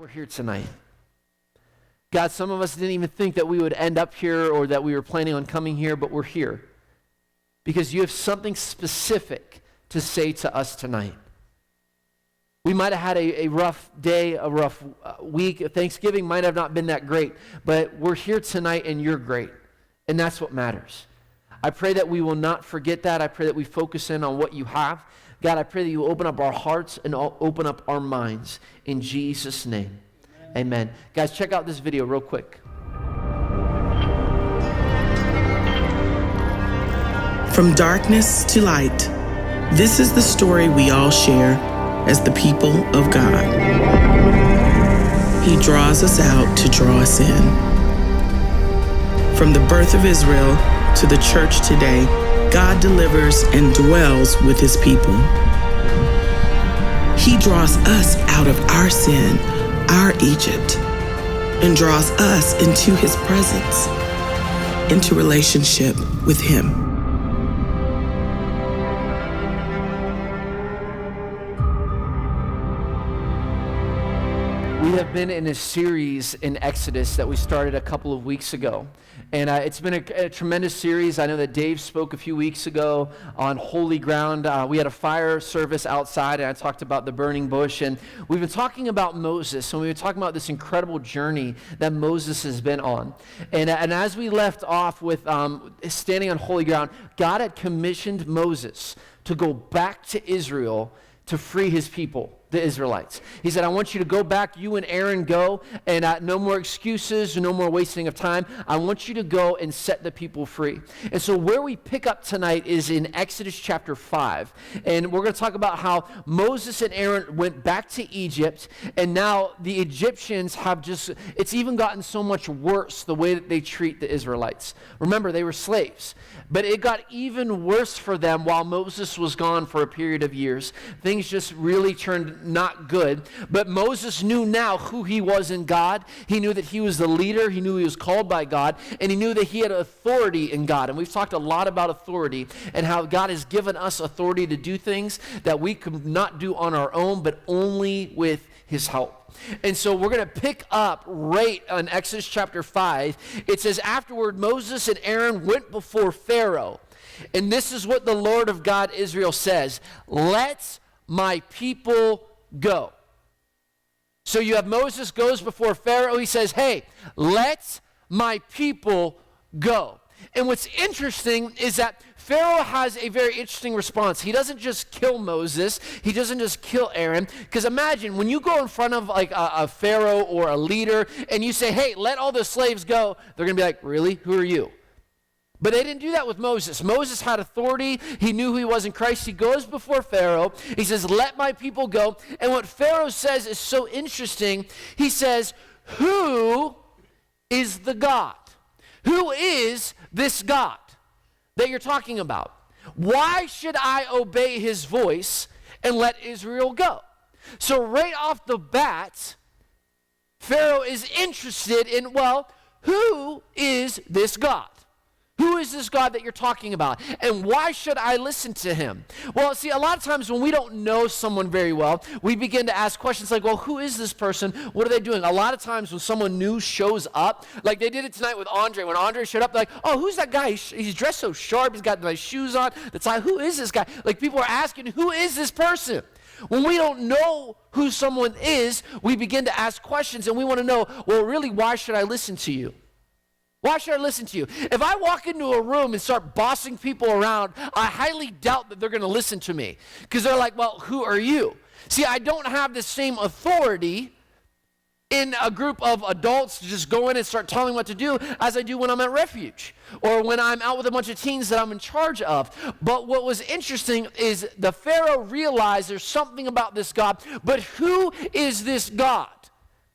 We're here tonight. God, some of us didn't even think that we would end up here or that we were planning on coming here, but we're here because you have something specific to say to us tonight. We might have had a rough day, a rough week. Thanksgiving might have not been that great, but we're here tonight and you're great, and that's what matters. I pray that we will not forget that. I pray that we focus in on what you have. God, I pray that you open up our hearts and open up our minds in Jesus' name. Amen. Guys, check out this video real quick. From darkness to light, this is the story we all share as the people of God. He draws us out to draw us in. From the birth of Israel to the church today, God delivers and dwells with his people. He draws us out of our sin, our Egypt, and draws us into his presence, into relationship with him. We have been in a series in Exodus that we started a couple of weeks ago. And it's been a tremendous series. I know that Dave spoke a few weeks ago on holy ground. We had a fire service outside, and I talked about the burning bush. And we've been talking about Moses, and we've been talking about this incredible journey that Moses has been on. And as we left off with standing on holy ground, God had commissioned Moses to go back to Israel to free his people, the Israelites. He said, I want you to go back, you and Aaron go, and no more excuses, no more wasting of time. I want you to go and set the people free. And so where we pick up tonight is in Exodus chapter 5. And we're going to talk about how Moses and Aaron went back to Egypt, and now the Egyptians have it's even gotten so much worse the way that they treat the Israelites. Remember, they were slaves. But it got even worse for them while Moses was gone for a period of years. Things just really turned not good. But Moses knew now who he was in God. He knew that he was the leader. He knew he was called by God. And he knew that he had authority in God. And we've talked a lot about authority and how God has given us authority to do things that we could not do on our own, but only with his help. And so we're going to pick up right on Exodus chapter 5. It says, afterward, Moses and Aaron went before Pharaoh. And this is what the Lord of God Israel says, let my people go. So you have Moses goes before Pharaoh. He says, hey, let my people go. And what's interesting is that Pharaoh has a very interesting response. He doesn't just kill Moses. He doesn't just kill Aaron. Because imagine when you go in front of like a Pharaoh or a leader and you say, hey, let all the slaves go, they're going to be like, really? Who are you? But they didn't do that with Moses. Moses had authority. He knew who he was in Christ. He goes before Pharaoh. He says, let my people go. And what Pharaoh says is so interesting. He says, who is the God? Who is this God that you're talking about? Why should I obey his voice and let Israel go? So right off the bat, Pharaoh is interested in, well, who is this God? Who is this God that you're talking about? And why should I listen to him? Well, see, a lot of times when we don't know someone very well, we begin to ask questions like, well, who is this person? What are they doing? A lot of times when someone new shows up, like they did it tonight with Andre. When Andre showed up, they're like, oh, who's that guy? He's dressed so sharp. He's got nice shoes on. That's like, who is this guy? Like people are asking, who is this person? When we don't know who someone is, we begin to ask questions and we want to know, well, really, why should I listen to you? Why should I listen to you? If I walk into a room and start bossing people around, I highly doubt that they're going to listen to me because they're like, well, who are you? See, I don't have the same authority in a group of adults to just go in and start telling what to do as I do when I'm at Refuge or when I'm out with a bunch of teens that I'm in charge of. But what was interesting is the Pharaoh realized there's something about this God, but who is this God?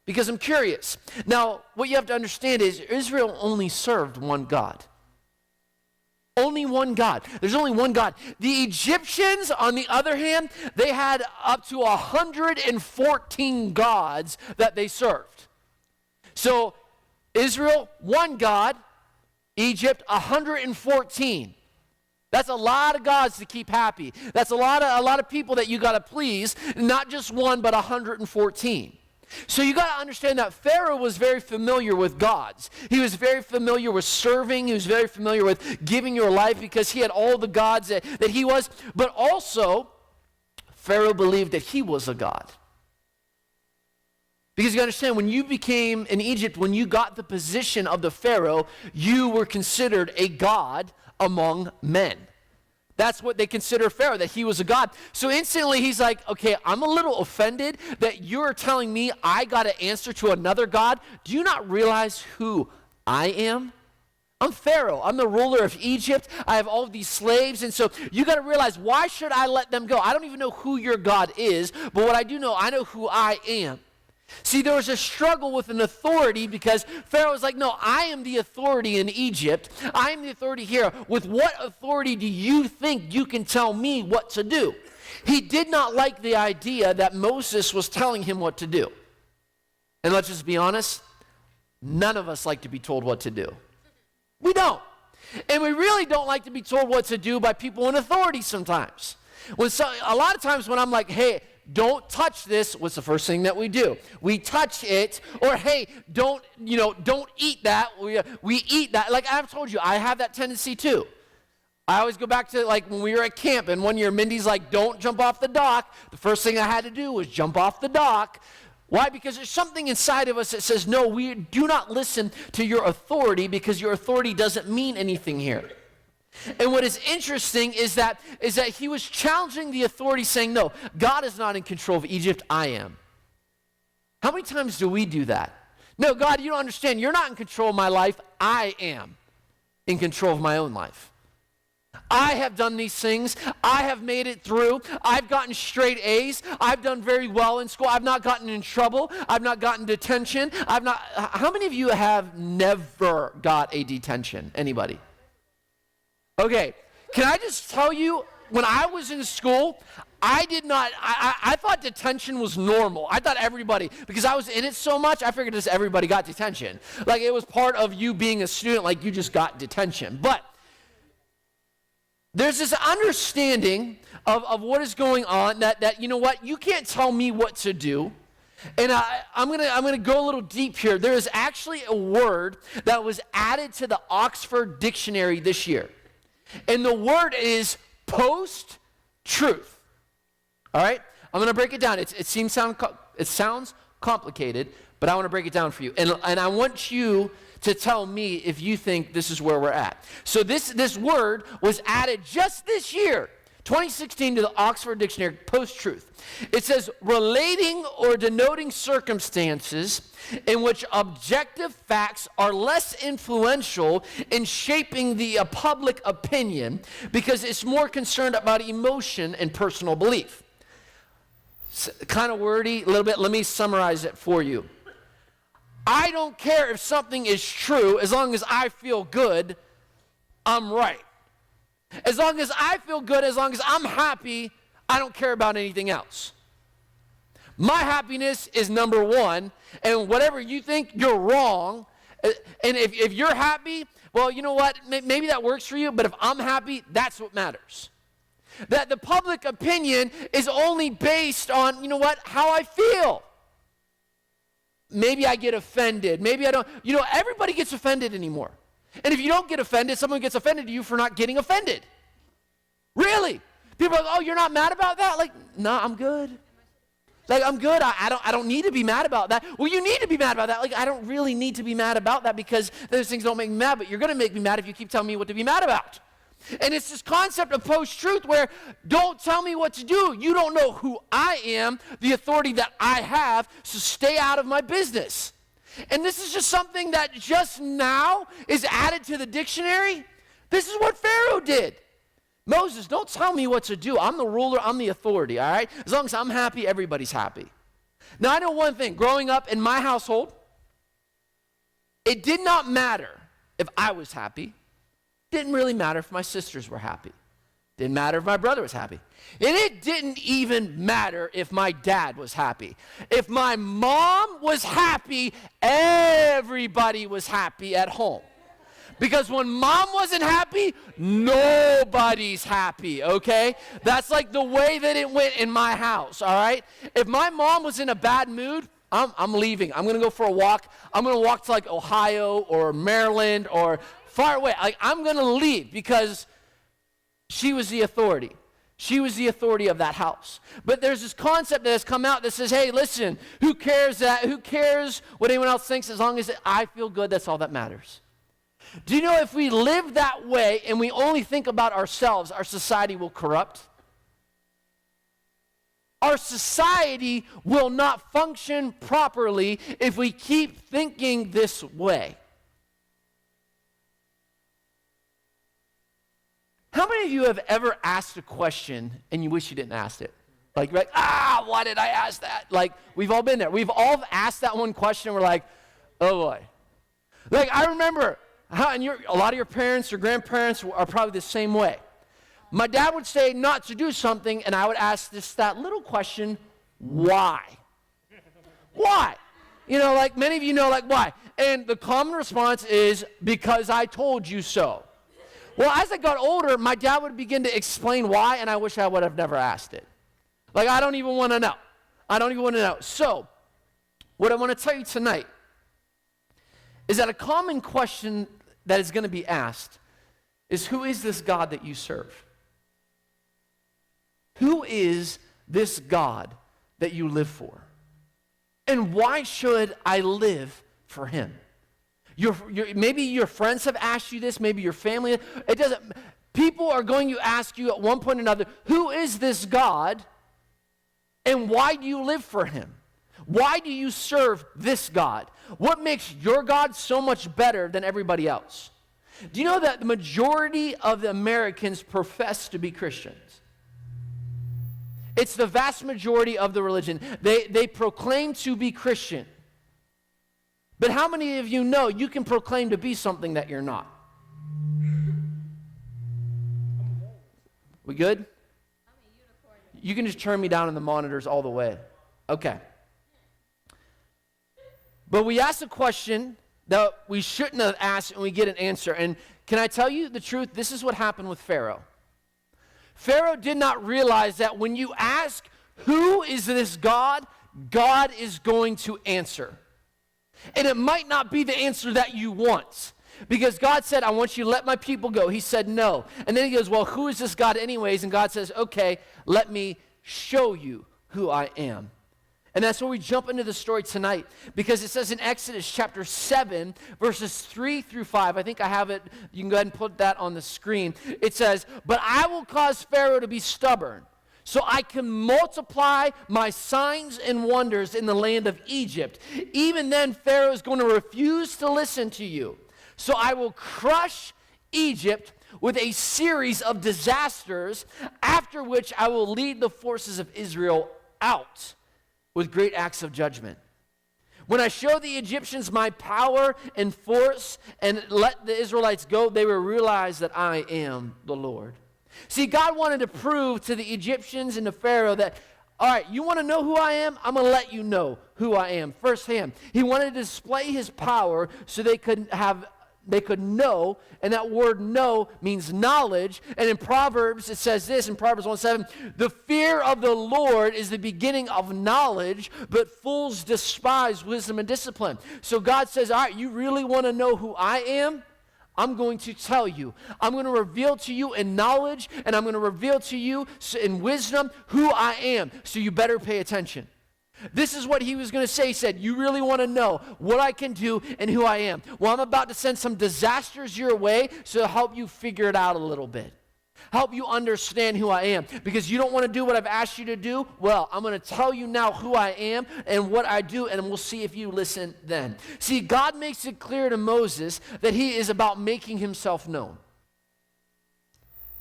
Because I'm curious. Now, what you have to understand is Israel only served one God. Only one God. There's only one God. The Egyptians, on the other hand, they had up to 114 gods that they served. So, Israel, one God. Egypt, 114. That's a lot of gods to keep happy. That's a lot of people that you got to please, not just one, but 114. So you got to understand that Pharaoh was very familiar with gods. He was very familiar with serving. He was very familiar with giving your life because he had all the gods that he was. But also, Pharaoh believed that he was a god. Because you understand, when you became in Egypt, when you got the position of the Pharaoh, you were considered a god among men. That's what they consider Pharaoh, that he was a god. So instantly he's like, okay, I'm a little offended that you're telling me I got to answer to another god. Do you not realize who I am? I'm Pharaoh. I'm the ruler of Egypt. I have all of these slaves. And so you got to realize, why should I let them go? I don't even know who your God is, but what I do know, I know who I am. See, there was a struggle with an authority because Pharaoh was like, no, I am the authority in Egypt. I am the authority here. With what authority do you think you can tell me what to do? He did not like the idea that Moses was telling him what to do. And let's just be honest, none of us like to be told what to do. We don't. And we really don't like to be told what to do by people in authority sometimes. A lot of times when I'm like, hey, don't touch this, what's the first thing that we do? We touch it, or hey, don't eat that. We eat that. Like I've told you, I have that tendency too. I always go back to like when we were at camp, and one year Mindy's like, don't jump off the dock. The first thing I had to do was jump off the dock. Why? Because there's something inside of us that says, no, we do not listen to your authority because your authority doesn't mean anything here. And what is interesting is that he was challenging the authority, saying, no, God is not in control of Egypt, I am. How many times do we do that? No, God, you don't understand. You're not in control of my life. I am in control of my own life. I have done these things. I have made it through. I've gotten straight A's. I've done very well in school. I've not gotten in trouble. I've not gotten detention. How many of you have never got a detention? Anybody? Okay, can I just tell you, when I was in school, I thought detention was normal. I thought everybody, because I was in it so much, I figured just everybody got detention. Like it was part of you being a student, like you just got detention. But there's this understanding of what is going on that you know what, you can't tell me what to do. And I'm gonna go a little deep here. There is actually a word that was added to the Oxford Dictionary this year. And the word is post-truth. All right? I'm going to break it down. It sounds complicated, but I want to break it down for you. And I want you to tell me if you think this is where we're at. So this word was added just this year, 2016, to the Oxford Dictionary, post-truth. It says, relating or denoting circumstances in which objective facts are less influential in shaping the public opinion because it's more concerned about emotion and personal belief. It's kind of wordy, a little bit. Let me summarize it for you. I don't care if something is true as long as I feel good, I'm right. As long as I feel good, as long as I'm happy, I don't care about anything else. My happiness is number one, and whatever you think, you're wrong. And if you're happy, well, you know what? Maybe that works for you, but if I'm happy, that's what matters. That the public opinion is only based on, you know what, how I feel. Maybe I get offended. Maybe I don't. You know, everybody gets offended anymore. And if you don't get offended, someone gets offended at you for not getting offended. Really? People are like, oh, you're not mad about that? Like, no, I'm good. Like, I'm good. I don't need to be mad about that. Well, you need to be mad about that. Like, I don't really need to be mad about that because those things don't make me mad, but you're going to make me mad if you keep telling me what to be mad about. And it's this concept of post-truth where don't tell me what to do. You don't know who I am, the authority that I have, so stay out of my business. And this is just something that just now is added to the dictionary. This is what Pharaoh did. Moses, don't tell me what to do. I'm the ruler, I'm the authority, all right? As long as I'm happy, everybody's happy. Now, I know one thing. Growing up in my household, it did not matter if I was happy. Didn't really matter if my sisters were happy. Didn't matter if my brother was happy. And it didn't even matter if my dad was happy. If my mom was happy, everybody was happy at home. Because when mom wasn't happy, nobody's happy, okay? That's like the way that it went in my house, all right? If my mom was in a bad mood, I'm leaving. I'm going to go for a walk. I'm going to walk to like Ohio or Maryland or far away. Like, I'm going to leave because she was the authority. She was the authority of that house. But there's this concept that has come out that says, hey, listen, who cares what anyone else thinks, as long as I feel good, that's all that matters. Do you know if we live that way and we only think about ourselves, our society will corrupt? Our society will not function properly if we keep thinking this way. How many of you have ever asked a question and you wish you didn't ask it? Like, you're like, why did I ask that? Like, we've all been there. We've all asked that one question and we're like, oh boy. Like, I remember and a lot of your parents or grandparents are probably the same way. My dad would say not to do something, and I would ask that little question, why? Why? You know, like many of you know, like, why? And the common response is, because I told you so. Well, as I got older, my dad would begin to explain why, and I wish I would have never asked it. Like, I don't even want to know. I don't even want to know. So, what I want to tell you tonight is that a common question that is going to be asked is, who is this God that you serve? Who is this God that you live for? And why should I live for him? Maybe your friends have asked you this, maybe your family. It doesn't. People are going to ask you at one point or another, who is this God and why do you live for him? Why do you serve this God? What makes your God so much better than everybody else? Do you know that the majority of the Americans profess to be Christians? It's the vast majority of the religion. They proclaim to be Christian. But how many of you know you can proclaim to be something that you're not? We good? You can just turn me down in the monitors all the way. Okay. But we ask a question that we shouldn't have asked, and we get an answer. And can I tell you the truth? This is what happened with Pharaoh. Pharaoh did not realize that when you ask, who is this God? God is going to answer. And it might not be the answer that you want. Because God said, I want you to let my people go. He said no. And then he goes, well, who is this God anyways? And God says, okay, let me show you who I am. And that's where we jump into the story tonight. Because it says in Exodus chapter 7, verses 3 through 5. I think I have it. You can go ahead and put that on the screen. It says, but I will cause Pharaoh to be stubborn, so I can multiply my signs and wonders in the land of Egypt. Even then, Pharaoh is going to refuse to listen to you. So I will crush Egypt with a series of disasters, after which I will lead the forces of Israel out with great acts of judgment. When I show the Egyptians my power and force and let the Israelites go, they will realize that I am the Lord. See, God wanted to prove to the Egyptians and to Pharaoh that, all right, you want to know who I am? I'm going to let you know who I am firsthand. He wanted to display his power so they could know, and that word know means knowledge. And in Proverbs, it says this, in Proverbs 1:7, the fear of the Lord is the beginning of knowledge, but fools despise wisdom and discipline. So God says, all right, you really want to know who I am? I'm going to tell you. I'm going to reveal to you in knowledge, and I'm going to reveal to you in wisdom who I am. So you better pay attention. This is what he was going to say. He said, you really want to know what I can do and who I am? Well, I'm about to send some disasters your way to help you figure it out a little bit. Help you understand who I am. Because you don't want to do what I've asked you to do? Well, I'm going to tell you now who I am and what I do, and we'll see if you listen then. See, God makes it clear to Moses that he is about making himself known.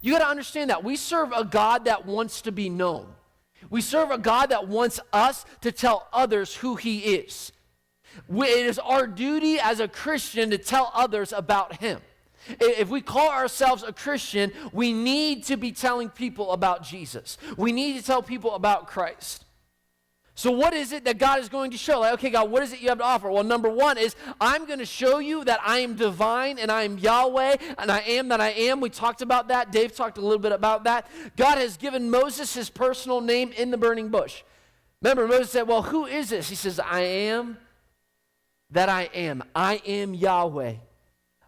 You got to understand that. We serve a God that wants to be known. We serve a God that wants us to tell others who he is. It is our duty as a Christian to tell others about him. If we call ourselves a Christian, we need to be telling people about Jesus. We need to tell people about Christ. So what is it that God is going to show? Like, okay, God, what is it you have to offer? Well, number one is I'm going to show you that I am divine and I am Yahweh and I am that I am. We talked about that. Dave talked a little bit about that. God has given Moses his personal name in the burning bush. Remember, Moses said, well, who is this? He says, I am that I am. I am Yahweh.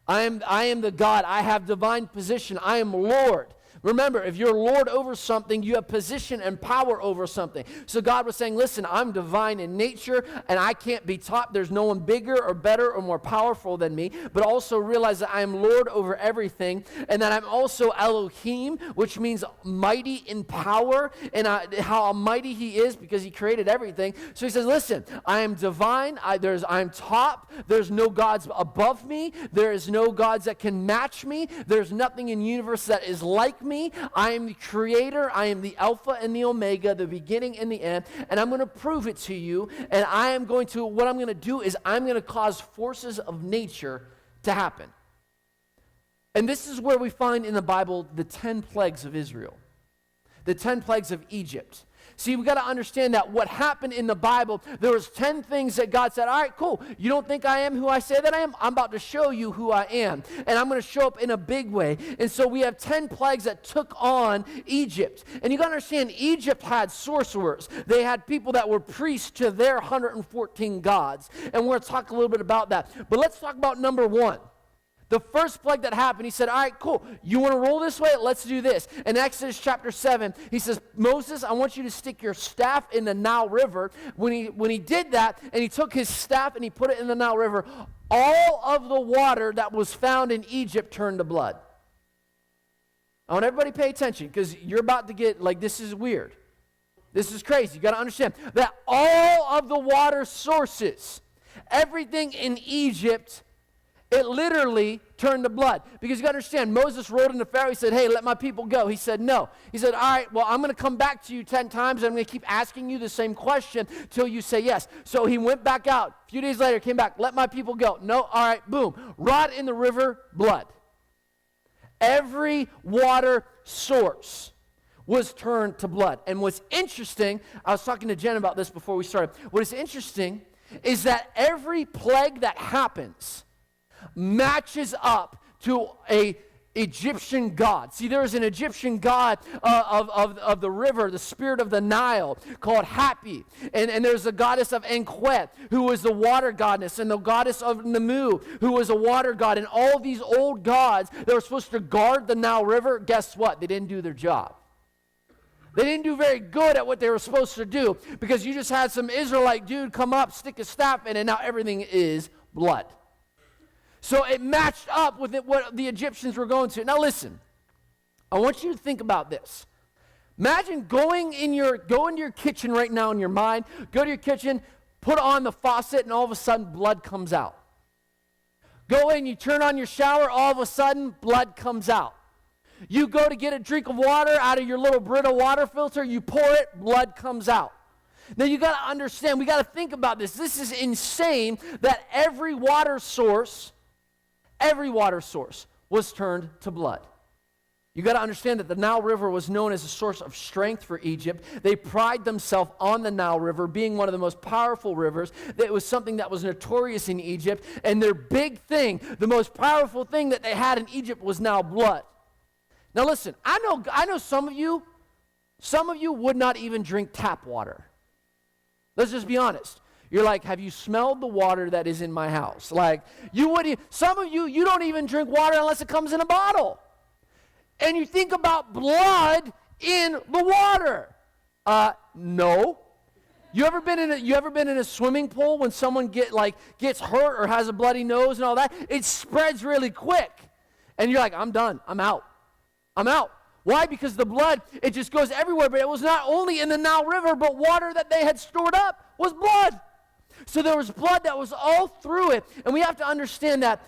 I am the God. I have divine position. I am Lord. Remember, if you're Lord over something, you have position and power over something. So God was saying, listen, I'm divine in nature, and I can't be taught. There's no one bigger or better or more powerful than me. But also realize that I am Lord over everything, and that I'm also Elohim, which means mighty in power, and how mighty he is because he created everything. So he says, listen, I am divine. I'm top. There's no gods above me. There is no gods that can match me. There's nothing in the universe that is like me. I am the creator. I am the Alpha and the Omega, the beginning and the end, and I'm going to prove it to you. And what I'm going to do is I'm going to cause forces of nature to happen. And this is where we find in the Bible the 10 plagues of Israel, the 10 plagues of Egypt. See, we got to understand that what happened in the Bible, there was 10 things that God said, all right, cool. You don't think I am who I say that I am? I'm about to show you who I am. And I'm going to show up in a big way. And so we have 10 plagues that took on Egypt. And you got to understand, Egypt had sorcerers. They had people that were priests to their 114 gods. And we're going to talk a little bit about that. But let's talk about number 1. The first plague that happened, he said, all right, cool. You want to roll this way? Let's do this. In Exodus chapter 7, he says, Moses, I want you to stick your staff in the Nile River. When he did that, and he took his staff and he put it in the Nile River, all of the water that was found in Egypt turned to blood. I want everybody to pay attention because you're about to get, this is weird. This is crazy. You got to understand that all of the water sources, everything in Egypt, it literally turned to blood. Because you got to understand, Moses rolled into Pharaoh. He said, hey, let my people go. He said, no. He said, all right, well, I'm going to come back to you 10 times. And I'm going to keep asking you the same question till you say yes. So he went back out. A few days later, came back. Let my people go. No, all right, boom. Rod in the river, blood. Every water source was turned to blood. And what's interesting, I was talking to Jen about this before we started. What is interesting is that every plague that happens matches up to a Egyptian god. See, there is an Egyptian god of the river, the spirit of the Nile, called Hapi. And there's the goddess of Enquet, who was the water goddess, and the goddess of Namu, who was a water god. And all these old gods that were supposed to guard the Nile River, guess what? They didn't do their job. They didn't do very good at what they were supposed to do because you just had some Israelite dude come up, stick a staff in it, and now everything is blood. So it matched up with what the Egyptians were going to. Now listen, I want you to think about this. Imagine going into your kitchen right now in your mind, go to your kitchen, put on the faucet, and all of a sudden blood comes out. Go in, you turn on your shower, all of a sudden blood comes out. You go to get a drink of water out of your little Brita water filter, you pour it, blood comes out. Now you got to understand, we got to think about this. This is insane that every water source was turned to blood. You got to understand that the Nile River was known as a source of strength for Egypt. They pride themselves on the Nile River being one of the most powerful rivers. It was something that was notorious in Egypt. And their big thing, the most powerful thing that they had in Egypt was now blood. Now listen, I know some of you would not even drink tap water. Let's just be honest. You're like, have you smelled the water that is in my house? Like, some of you don't even drink water unless it comes in a bottle. And you think about blood in the water. No. You ever been in a swimming pool when someone gets hurt or has a bloody nose and all that? It spreads really quick. And you're like, I'm done. I'm out. Why? Because the blood, it just goes everywhere. But it was not only in the Nile River, but water that they had stored up was blood. So there was blood that was all through it. And we have to understand that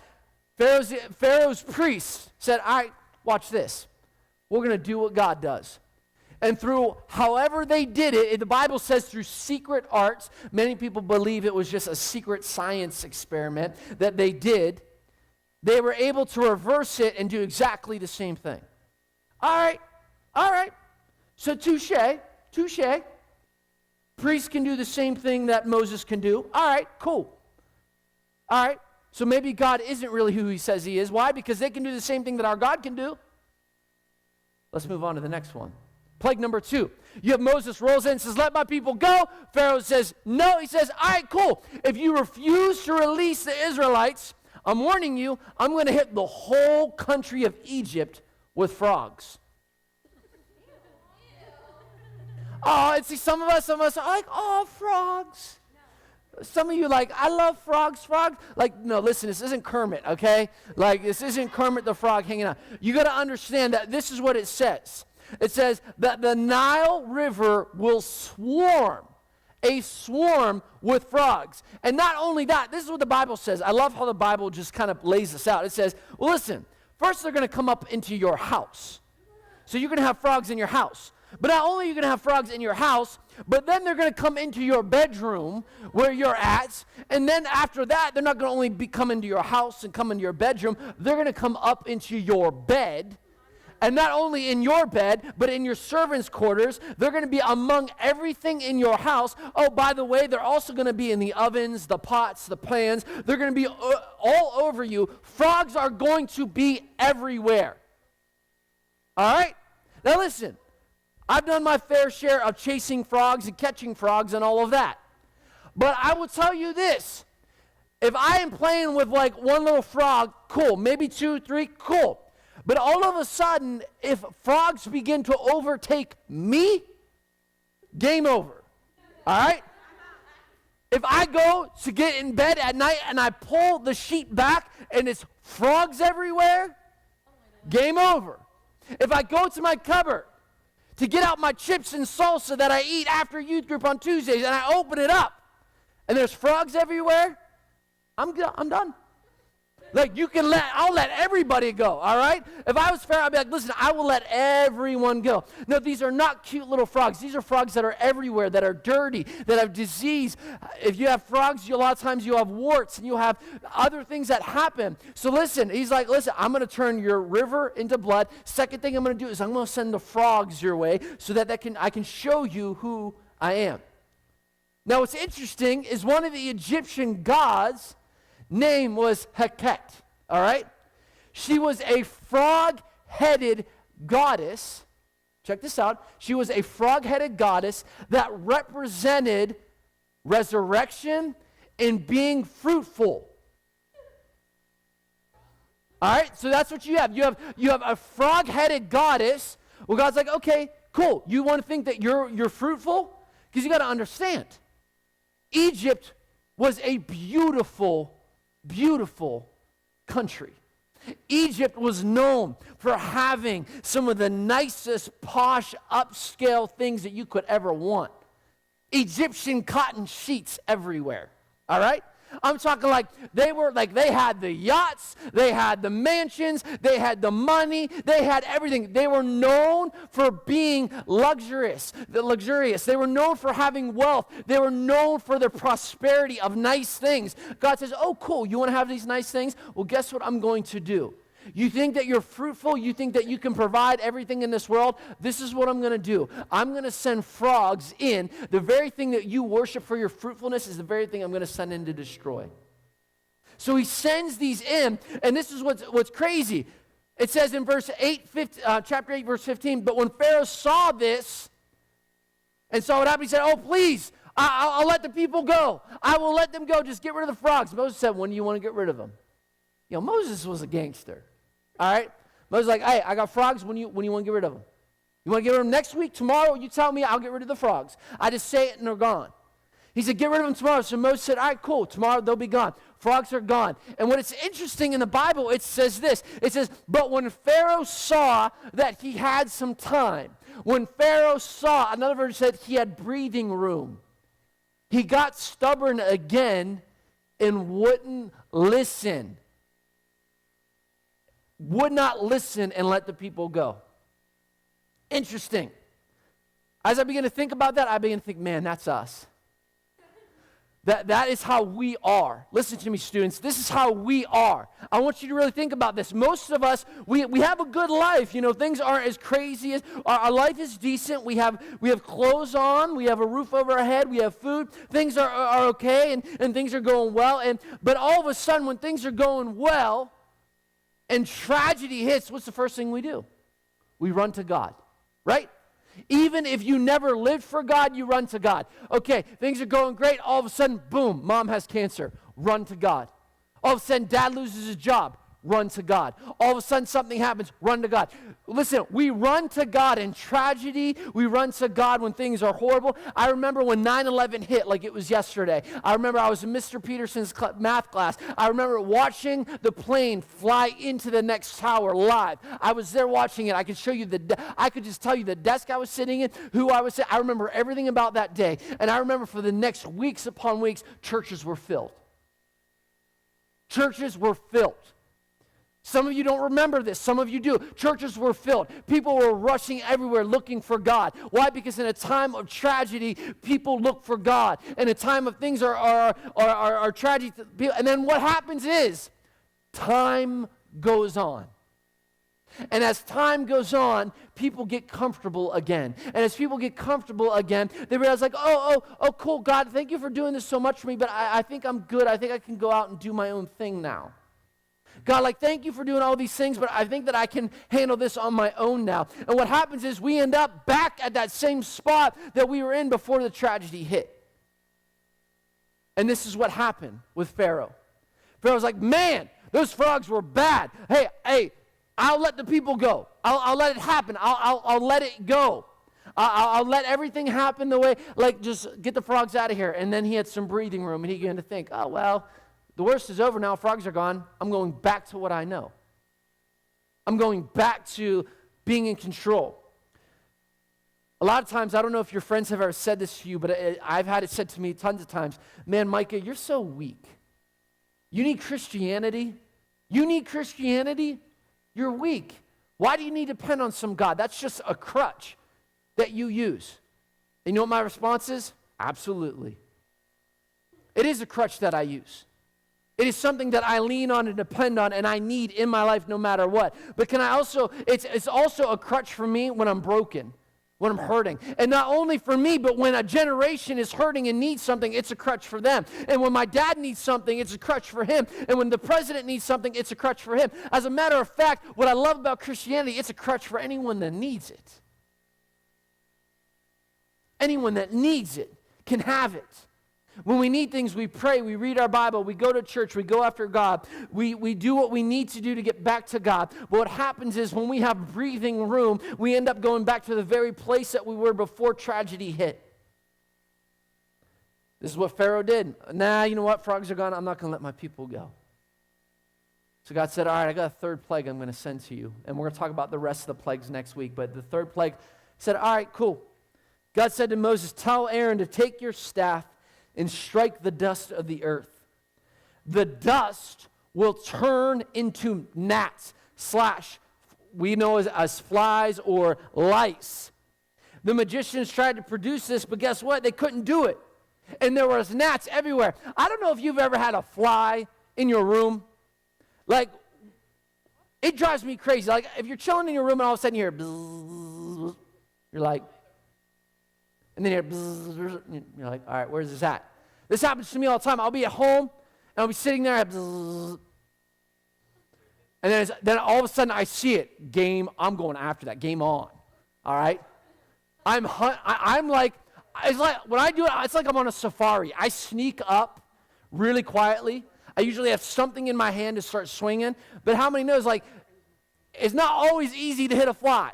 Pharaoh's priests said, all right, watch this. We're going to do what God does. And through however they did it, the Bible says through secret arts, many people believe it was just a secret science experiment that they did. They were able to reverse it and do exactly the same thing. All right. So touche. Priests can do the same thing that Moses can do. All right, cool. All right, so maybe God isn't really who he says he is. Why? Because they can do the same thing that our God can do. Let's move on to the next one. Plague number 2. You have Moses rolls in and says, let my people go. Pharaoh says, no. He says, all right, cool. If you refuse to release the Israelites, I'm warning you, I'm going to hit the whole country of Egypt with frogs. Oh, and see, some of us are like, oh, frogs. Some of you like, I love frogs. Like, no, listen, this isn't Kermit, okay? Like, this isn't Kermit the Frog hanging out. You got to understand that this is what it says. It says that the Nile River will swarm, a swarm with frogs. And not only that, this is what the Bible says. I love how the Bible just kind of lays this out. It says, well, listen, first they're going to come up into your house. So you're going to have frogs in your house. But not only are you going to have frogs in your house, but then they're going to come into your bedroom where you're at. And then after that, they're not going to only come into your house and come into your bedroom. They're going to come up into your bed. And not only in your bed, but in your servants' quarters. They're going to be among everything in your house. Oh, by the way, they're also going to be in the ovens, the pots, the pans. They're going to be all over you. Frogs are going to be everywhere. All right? Now listen, I've done my fair share of chasing frogs and catching frogs and all of that. But I will tell you this. If I am playing with like one little frog, cool. Maybe 2, 3, cool. But all of a sudden, if frogs begin to overtake me, game over. All right? If I go to get in bed at night and I pull the sheet back and it's frogs everywhere, game over. If I go to my cupboard to get out my chips and salsa that I eat after youth group on Tuesdays and I open it up and there's frogs everywhere, I'm done. Like I'll let everybody go, all right? If I was Pharaoh, I'd be like, listen, I will let everyone go. No, these are not cute little frogs. These are frogs that are everywhere, that are dirty, that have disease. If you have frogs, a lot of times you have warts and you have other things that happen. So listen, he's like, listen, I'm going to turn your river into blood. Second thing I'm going to do is I'm going to send the frogs your way so that I can show you who I am. Now, what's interesting is one of the Egyptian gods' name was Heket, all right? She was a frog-headed goddess. Check this out. She was a frog-headed goddess that represented resurrection and being fruitful. All right? So that's what you have. You have a frog-headed goddess. Well, God's like, okay, cool. You want to think that you're fruitful? Because you got to understand. Egypt was a beautiful country. Egypt was known for having some of the nicest, posh, upscale things that you could ever want. Egyptian cotton sheets everywhere, all right? I'm talking like they had the yachts, they had the mansions, they had the money, they had everything. They were known for being luxurious. They were known for having wealth. They were known for their prosperity of nice things. God says, oh, cool, you want to have these nice things? Well, guess what I'm going to do? You think that you're fruitful? You think that you can provide everything in this world? This is what I'm going to do. I'm going to send frogs in. The very thing that you worship for your fruitfulness is the very thing I'm going to send in to destroy. So he sends these in, and this is what's crazy. It says in chapter 8, verse 15, but when Pharaoh saw this and saw what happened, he said, oh, please, I'll let the people go. I will let them go. Just get rid of the frogs. Moses said, when do you want to get rid of them? You know, Moses was a gangster. All right? Moses was like, hey, I got frogs. When you want to get rid of them? You want to get rid of them next week? Tomorrow? You tell me, I'll get rid of the frogs. I just say it and they're gone. He said, get rid of them tomorrow. So Moses said, all right, cool. Tomorrow they'll be gone. Frogs are gone. And what is interesting in the Bible, it says this. It says, but when Pharaoh saw that he had some time, when Pharaoh saw, another version said he had breathing room, he got stubborn again and wouldn't listen. Would not listen and let the people go. Interesting. As I begin to think about that, I begin to think, man, that's us. That is how we are. Listen to me, students. This is how we are. I want you to really think about this. Most of us, we have a good life. You know, things aren't as crazy as our life is decent. We have clothes on. We have a roof over our head. We have food. Things are okay, and things are going well. But all of a sudden, when things are going well, and tragedy hits, what's the first thing we do? We run to God, right? Even if you never lived for God, you run to God. Okay, things are going great. All of a sudden, boom, mom has cancer. Run to God. All of a sudden, dad loses his job. Run to God. All of a sudden, something happens. Run to God. Listen, we run to God in tragedy. We run to God when things are horrible. I remember when 9/11 hit like it was yesterday. I remember I was in Mr. Peterson's math class. I remember watching the plane fly into the next tower live. I was there watching it. I could show you I could just tell you the desk I was sitting in, who I was sitting. I remember everything about that day. And I remember for the next weeks upon weeks, churches were filled. Churches were filled. Some of you don't remember this. Some of you do. Churches were filled. People were rushing everywhere looking for God. Why? Because in a time of tragedy, people look for God. In a time of things are tragedy. And then what happens is time goes on. And as time goes on, people get comfortable again. And as people get comfortable again, they realize like, oh, cool, God, thank you for doing this so much for me, but I think I'm good. I think I can go out and do my own thing now. God, like, thank you for doing all these things, but I think that I can handle this on my own now. And what happens is we end up back at that same spot that we were in before the tragedy hit. And this is what happened with Pharaoh. Pharaoh's like, man, those frogs were bad. Hey, I'll let the people go. I'll let it happen. I'll let it go. I'll let everything happen the way, like, just get the frogs out of here. And then he had some breathing room, and he began to think, oh, well, the worst is over now. Frogs are gone. I'm going back to what I know. I'm going back to being in control. A lot of times, I don't know if your friends have ever said this to you, but I've had it said to me tons of times, man, Micah, you're so weak. You need Christianity? You need Christianity? You're weak. Why do you need to depend on some God? That's just a crutch that you use. And you know what my response is? Absolutely. It is a crutch that I use. It is something that I lean on and depend on and I need in my life no matter what. But it's also a crutch for me when I'm broken, when I'm hurting. And not only for me, but when a generation is hurting and needs something, it's a crutch for them. And when my dad needs something, it's a crutch for him. And when the president needs something, it's a crutch for him. As a matter of fact, what I love about Christianity, it's a crutch for anyone that needs it. Anyone that needs it can have it. When we need things, we pray, we read our Bible, we go to church, we go after God, we do what we need to do to get back to God. But what happens is when we have breathing room, we end up going back to the very place that we were before tragedy hit. This is what Pharaoh did. Nah, you know what? Frogs are gone. I'm not going to let my people go. So God said, all right, I got a third plague I'm going to send to you. And we're going to talk about the rest of the plagues next week. But the third plague said, all right, cool. God said to Moses, tell Aaron to take your staff and strike the dust of the earth. The dust will turn into gnats / we know as flies or lice. The magicians tried to produce this, but guess what? They couldn't do it. And there was gnats everywhere. I don't know if you've ever had a fly in your room. Like, it drives me crazy. Like, if you're chilling in your room and all of a sudden you hear bzzz, you're like, and then you're like, all right, where's this at? This happens to me all the time. I'll be at home, and I'll be sitting there, and then all of a sudden I see it. Game, I'm going after that. Game on. All right? I'm like, it's like, when I do it, it's like I'm on a safari. I sneak up really quietly. I usually have something in my hand to start swinging, but how many knows, like, it's not always easy to hit a fly.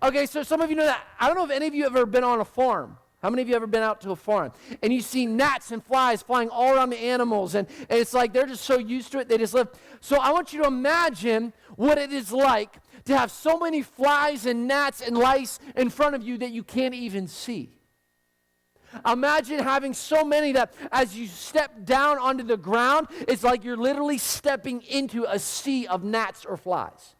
Okay, so some of you know that. I don't know if any of you have ever been on a farm. How many of you have ever been out to a farm? And you see gnats and flies flying all around the animals, and it's like they're just so used to it, they just live. So I want you to imagine what it is like to have so many flies and gnats and lice in front of you that you can't even see. Imagine having so many that as you step down onto the ground, it's like you're literally stepping into a sea of gnats or flies.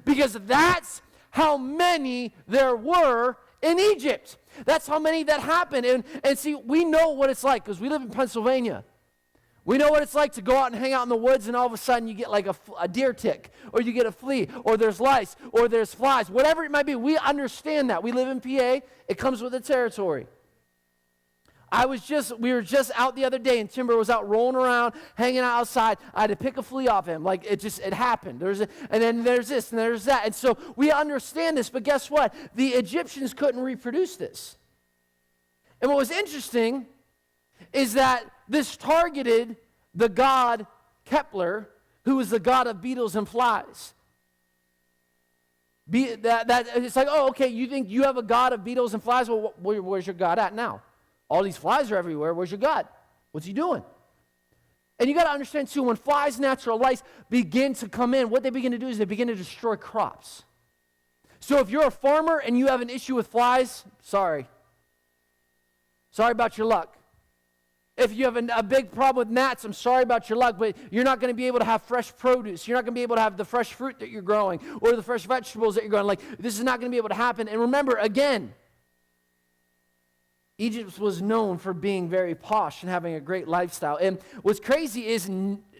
Because that's how many there were in Egypt. That's how many that happened. And see, we know what it's like because we live in Pennsylvania. We know what it's like to go out and hang out in the woods and all of a sudden you get like a deer tick or you get a flea or there's lice or there's flies, whatever it might be. We understand that. We live in PA. It comes with the territory. We were just out the other day, and Timber was out rolling around, hanging out outside. I had to pick a flea off him. Like, it happened. And then there's this, and there's that. And so we understand this, but guess what? The Egyptians couldn't reproduce this. And what was interesting is that this targeted the god Kepler, who was the god of beetles and flies. It's like, oh, okay, you think you have a god of beetles and flies? Well, where's your God at now? All these flies are everywhere. Where's your God? What's he doing? And you got to understand, too, when flies, natural lice begin to come in, what they begin to do is they begin to destroy crops. So if you're a farmer and you have an issue with flies, sorry. Sorry about your luck. If you have a big problem with gnats, I'm sorry about your luck, but you're not going to be able to have fresh produce. You're not going to be able to have the fresh fruit that you're growing or the fresh vegetables that you're growing. Like, this is not going to be able to happen. And remember, again, Egypt was known for being very posh and having a great lifestyle. And what's crazy is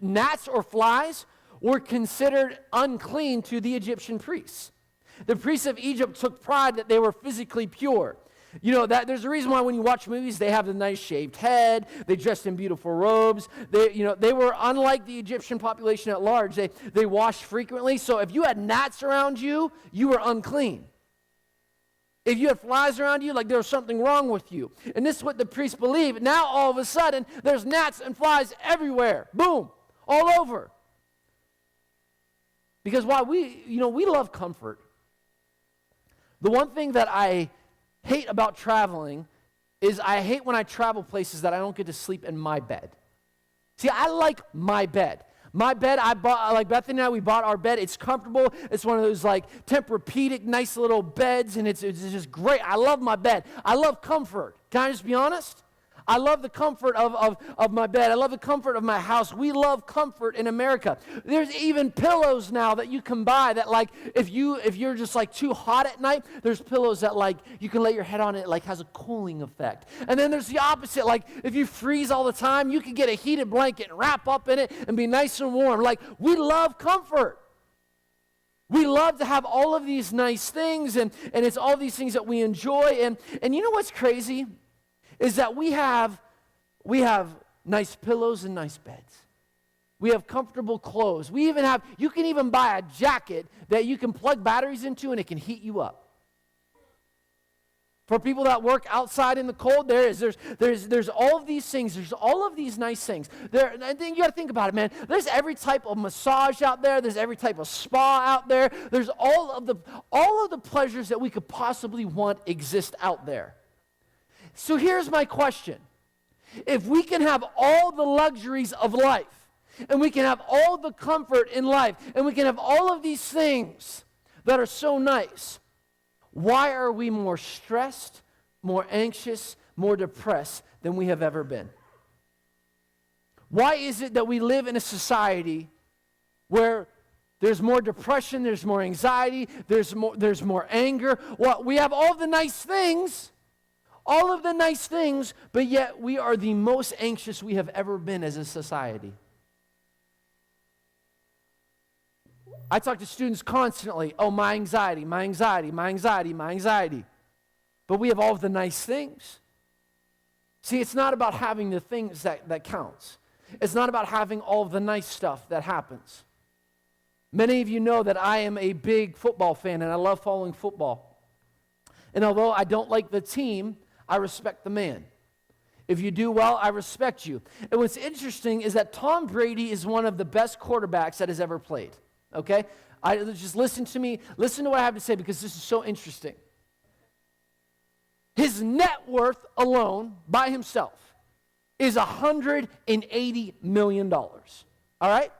gnats or flies were considered unclean to the Egyptian priests. The priests of Egypt took pride that they were physically pure. You know, that there's a reason why when you watch movies, they have the nice shaved head, they dressed in beautiful robes. They were unlike the Egyptian population at large. They washed frequently. So if you had gnats around you, you were unclean. If you had flies around you, like there was something wrong with you. And this is what the priests believe. Now, all of a sudden, there's gnats and flies everywhere. Boom. All over. Because why? We love comfort. The one thing that I hate about traveling is I hate when I travel places that I don't get to sleep in my bed. See, I like my bed. My bed, I bought, like Bethany and I, we bought our bed. It's comfortable. It's one of those like Tempur-Pedic, nice little beds, and it's just great. I love my bed. I love comfort. Can I just be honest? I love the comfort of my bed. I love the comfort of my house. We love comfort in America. There's even pillows now that you can buy that like if you're just like too hot at night, there's pillows that like you can lay your head on it, like has a cooling effect. And then there's the opposite, like if you freeze all the time, you can get a heated blanket and wrap up in it and be nice and warm. Like we love comfort. We love to have all of these nice things and it's all these things that we enjoy. And you know what's crazy? Is that we have nice pillows and nice beds. We have comfortable clothes. You can even buy a jacket that you can plug batteries into and it can heat you up. For people that work outside in the cold, there's all of these things. There's all of these nice things. And then you got to think about it, man. There's every type of massage out there. There's every type of spa out there. There's all of the pleasures that we could possibly want exist out there. So here's my question. If we can have all the luxuries of life, and we can have all the comfort in life, and we can have all of these things that are so nice, why are we more stressed, more anxious, more depressed than we have ever been? Why is it that we live in a society where there's more depression, there's more anxiety, there's more anger? Well, we have all the nice things, but yet we are the most anxious we have ever been as a society. I talk to students constantly, oh, my anxiety. But we have all of the nice things. See, it's not about having the things that counts. It's not about having all of the nice stuff that happens. Many of you know that I am a big football fan and I love following football. And although I don't like the team, I respect the man. If you do well, I respect you. And what's interesting is that Tom Brady is one of the best quarterbacks that has ever played. Okay? Just listen to me. Listen to what I have to say because this is so interesting. His net worth alone, by himself, is $180 million. All right?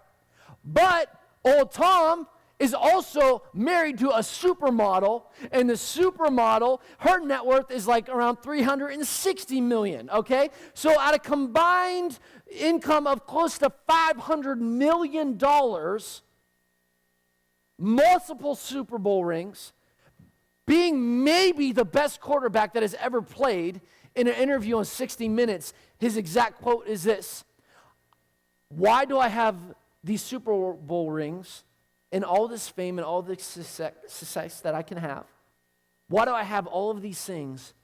But old Tom is also married to a supermodel, and the supermodel, her net worth is like around $360 million, okay? So at a combined income of close to $500 million, multiple Super Bowl rings, being maybe the best quarterback that has ever played, in an interview on 60 Minutes, his exact quote is this: why do I have these Super Bowl rings and all this fame and all this success that I can have? Why do I have all of these things?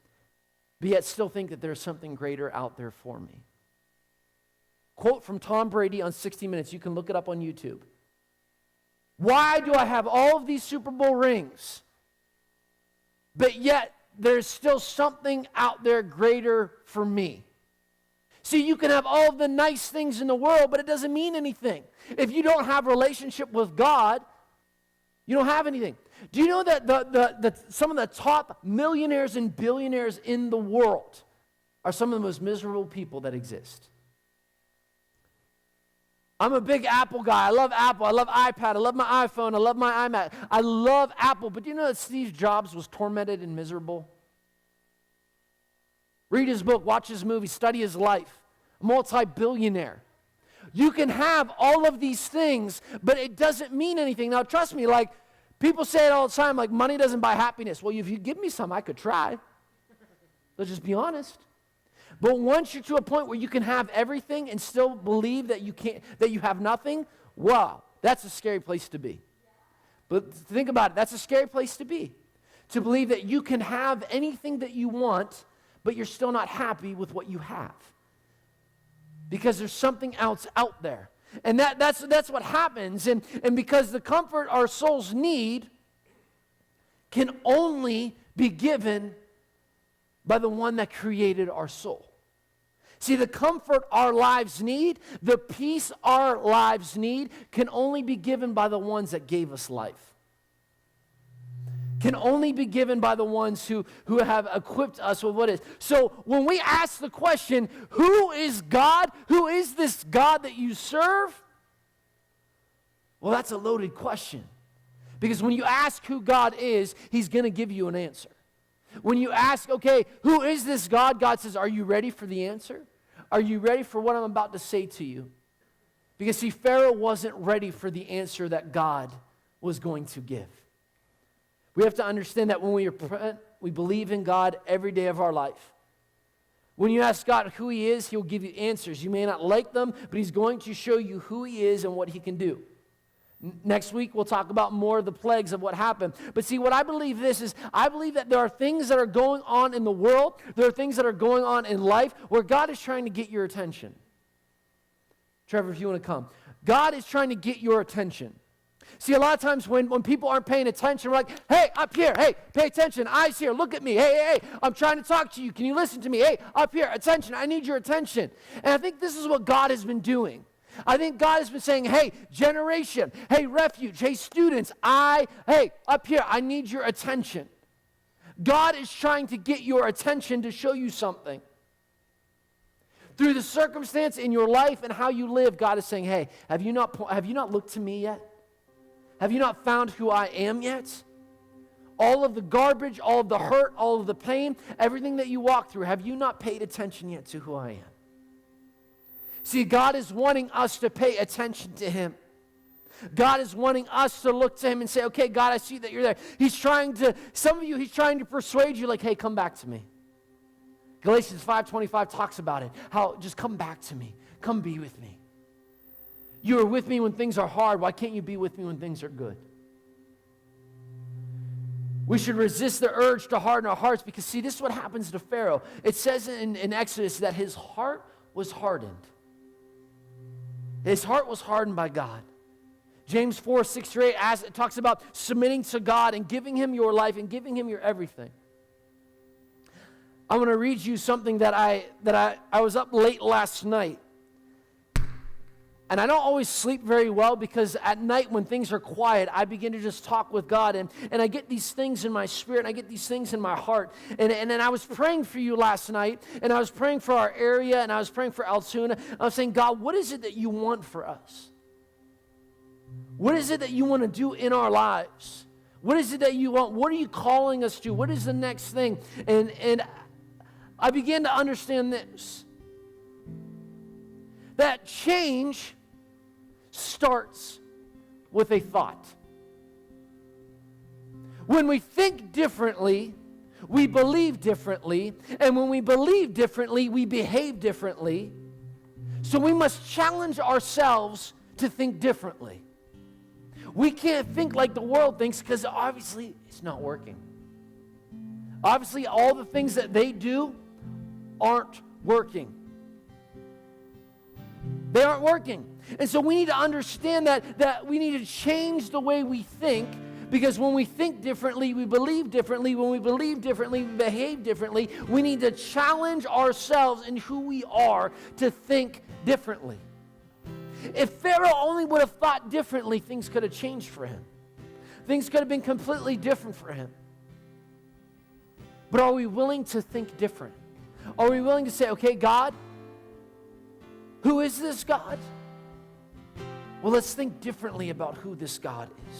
but yet still think that there's something greater out there for me. Quote from Tom Brady on 60 Minutes. You can look it up on YouTube. Why do I have all of these Super Bowl rings, but yet there's still something out there greater for me? See, you can have all of the nice things in the world, but it doesn't mean anything. If you don't have a relationship with God, you don't have anything. Do you know that some of the top millionaires and billionaires in the world are some of the most miserable people that exist? I'm a big Apple guy. I love Apple. I love iPad. I love my iPhone. I love my iMac. I love Apple. But do you know that Steve Jobs was tormented and miserable? Read his book, watch his movie, study his life. A multi-billionaire. You can have all of these things, but it doesn't mean anything. Now, trust me, like, people say it all the time, like, money doesn't buy happiness. Well, if you give me some, I could try. Let's just be honest. But once you're to a point where you can have everything and still believe that you have nothing, wow, that's a scary place to be. But think about it, that's a scary place to be. To believe that you can have anything that you want, but you're still not happy with what you have. Because there's something else out there. And that's what happens. And because the comfort our souls need can only be given by the one that created our soul. See, the comfort our lives need, the peace our lives need, can only be given by the ones that gave us life. Can only be given by the ones who have equipped us with what is. So when we ask the question, who is God? Who is this God that you serve? Well, that's a loaded question. Because when you ask who God is, He's going to give you an answer. When you ask, okay, who is this God? God says, are you ready for the answer? Are you ready for what I'm about to say to you? Because see, Pharaoh wasn't ready for the answer that God was going to give. We have to understand that when we believe in God every day of our life. When you ask God who He is, He'll give you answers. You may not like them, but He's going to show you who He is and what He can do. Next week, we'll talk about more of the plagues of what happened. But see, what I believe I believe that there are things that are going on in the world, there are things that are going on in life where God is trying to get your attention. Trevor, if you want to come. God is trying to get your attention. See, a lot of times when people aren't paying attention, we're like, hey, up here, hey, pay attention, eyes here, look at me, hey, I'm trying to talk to you, can you listen to me? Hey, up here, attention, I need your attention. And I think this is what God has been doing. I think God has been saying, hey, generation, hey, refuge, hey, students, hey, up here, I need your attention. God is trying to get your attention to show you something. Through the circumstance in your life and how you live, God is saying, hey, have you not looked to me yet? Have you not found who I am yet? All of the garbage, all of the hurt, all of the pain, everything that you walk through, have you not paid attention yet to who I am? See, God is wanting us to pay attention to Him. God is wanting us to look to Him and say, okay, God, I see that you're there. He's trying to persuade you like, hey, come back to me. Galatians 5:25 talks about it. How, just come back to me. Come be with me. You are with me when things are hard. Why can't you be with me when things are good? We should resist the urge to harden our hearts because, see, this is what happens to Pharaoh. It says in Exodus that his heart was hardened. His heart was hardened by God. James 4:6-8 it talks about submitting to God and giving Him your life and giving Him your everything. I'm going to read you something that I was up late last night. And I don't always sleep very well because at night when things are quiet, I begin to just talk with God. And I get these things in my spirit, and I get these things in my heart. And then I was praying for you last night, and I was praying for our area, and I was praying for Altoona. I was saying, God, what is it that you want for us? What is it that you want to do in our lives? What is it that you want? What are you calling us to? What is the next thing? And I began to understand this. That change starts with a thought. When we think differently, we believe differently. And when we believe differently, we behave differently. So we must challenge ourselves to think differently. We can't think like the world thinks because obviously it's not working. Obviously all the things that they do aren't working. They aren't working. And so we need to understand that we need to change the way we think, because when we think differently, we believe differently. When we believe differently, we behave differently. We need to challenge ourselves in who we are to think differently. If Pharaoh only would have thought differently, things could have changed for him. Things could have been completely different for him. But are we willing to think different? Are we willing to say, okay, God, who is this God? Well, let's think differently about who this God is.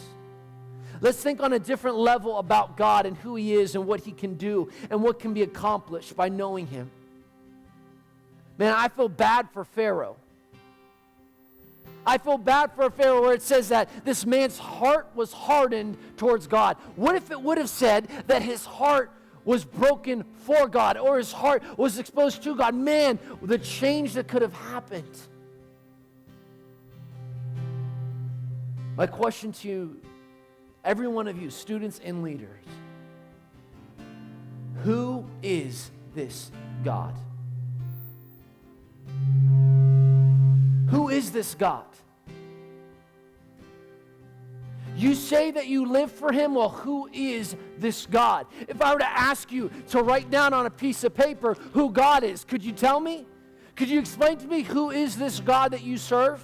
Let's think on a different level about God and who He is and what He can do and what can be accomplished by knowing Him. Man, I feel bad for Pharaoh. I feel bad for Pharaoh where it says that this man's heart was hardened towards God. What if it would have said that his heart was broken for God, or his heart was exposed to God? Man, the change that could have happened. My question to you, every one of you, students and leaders, who is this God? Who is this God? You say that you live for Him. Well, who is this God? If I were to ask you to write down on a piece of paper who God is, could you tell me? Could you explain to me who is this God that you serve?